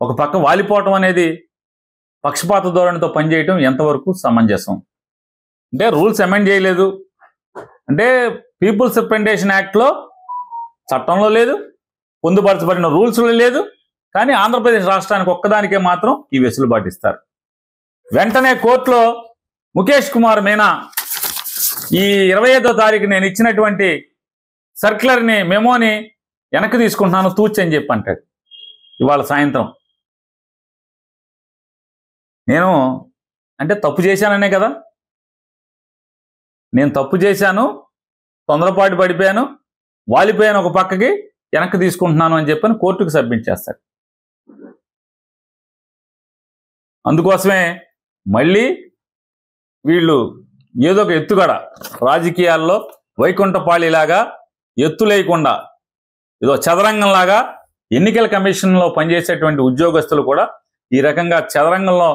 ఒక పక్క వాలిపోవటం అనేది పక్షపాత ధోరణితో పనిచేయటం ఎంతవరకు సమంజసం? అంటే రూల్స్ అమెండ్ చేయలేదు అంటే పీపుల్స్ రిప్రజెంటేషన్ యాక్ట్లో చట్టంలో లేదు, పొందుపరచబడిన రూల్స్లో లేదు. కానీ ఆంధ్రప్రదేశ్ రాష్ట్రానికి ఒక్కదానికే మాత్రం ఈ వెసులుబాటు ఇస్తారు. వెంటనే కోర్టులో ముఖేష్ కుమార్ మీనా ఈ 25వ తారీఖు నేను ఇచ్చినటువంటి సర్క్యులర్ని మెమోని వెనక్కి తీసుకుంటున్నాను తూచి అని చెప్పి అంటాడు. ఇవాళ సాయంత్రం నేను అంటే తప్పు చేశాననే కదా, నేను తప్పు చేశాను, తొందరపాటు పడిపోయాను, వాలిపోయాను, ఒక పక్కకి వెనక్కి తీసుకుంటున్నాను అని చెప్పని కోర్టుకు సబ్మిట్ చేస్తాడు. అందుకోసమే మళ్ళీ వీళ్ళు ఏదో ఒక ఎత్తుగడ రాజకీయాల్లో వైకుంఠపాళిలాగా ఎత్తులేయకుండా ఏదో చదరంగంలాగా ఎన్నికల కమిషన్లో పనిచేసేటువంటి ఉద్యోగస్తులు కూడా ఈ రకంగా చదరంగంలో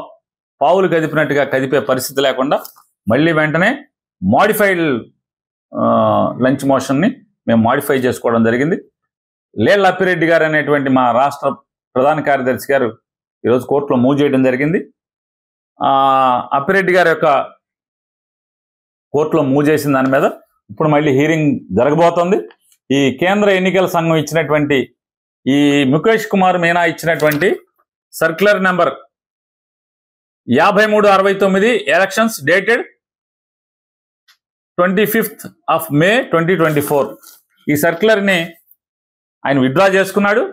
పావులు కదిపినట్టుగా కదిపే పరిస్థితి లేకుండా మళ్ళీ వెంటనే మాడిఫైడ్ లంచ్ మోషన్ని మేము మాడిఫై చేసుకోవడం జరిగింది. లేళ్ల అప్పిరెడ్డి గారు అనేటువంటి మా రాష్ట్ర ప్రధాన కార్యదర్శి గారు ఈరోజు కోర్టులో మూవ్ చేయడం జరిగింది. అప్పిరెడ్డి గారి యొక్క కోర్టులో మూవ్ చేసిన దాని మీద ఇప్పుడు మళ్ళీ హీరింగ్ జరగబోతోంది. ఈ కేంద్ర ఎన్నికల సంఘం ఇచ్చినటువంటి ఈ ముఖేష్ కుమార్ మీనా ఇచ్చినటువంటి circular number 5369 elections dated 25th of May 2024 ఈ సర్క్యులర్ని ఆయన విత్డ్రా చేసుకున్నాడు.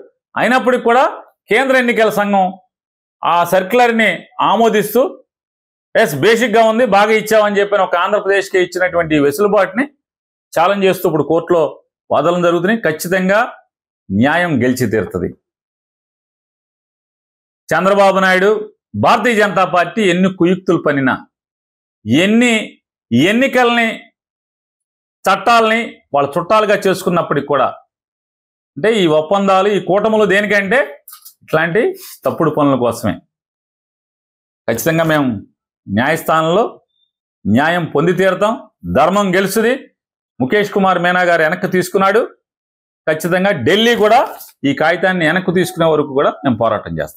అయినప్పటికీ కూడా కేంద్ర ఎన్నికల సంఘం ఆ సర్క్యులర్ని ఆమోదిస్తూ బేసిక్గా ఉంది, బాగా ఇచ్చామని చెప్పిన ఒక ఆంధ్రప్రదేశ్కి ఇచ్చినటువంటి వెసులుబాటుని ఛాలెంజ్ చేస్తూ ఇప్పుడు కోర్టులో వాదనలు జరుగుతున్నాయి. ఖచ్చితంగా న్యాయం గెలిచి తీరుతుంది. చంద్రబాబు నాయుడు భారతీయ జనతా పార్టీ ఎన్ని కుయుక్తులు పనినా, ఎన్ని ఎన్నికల్ని చట్టాలని వాళ్ళ చుట్టాలుగా చేసుకున్నప్పటికి కూడా అంటే ఈ ఒప్పందాలు ఈ కూటములు దేనికంటే ఇట్లాంటి తప్పుడు పనుల కోసమే. ఖచ్చితంగా మేము న్యాయస్థానంలో న్యాయం పొంది తీరుతాం, ధర్మం గెలుస్తుంది. ముఖేష్ కుమార్ మీనా గారు వెనక్కి తీసుకున్నాడు. ఖచ్చితంగా ఢిల్లీ కూడా ఈ కాగితాన్ని వెనక్కి తీసుకునే వరకు కూడా మేము పోరాటం చేస్తాం.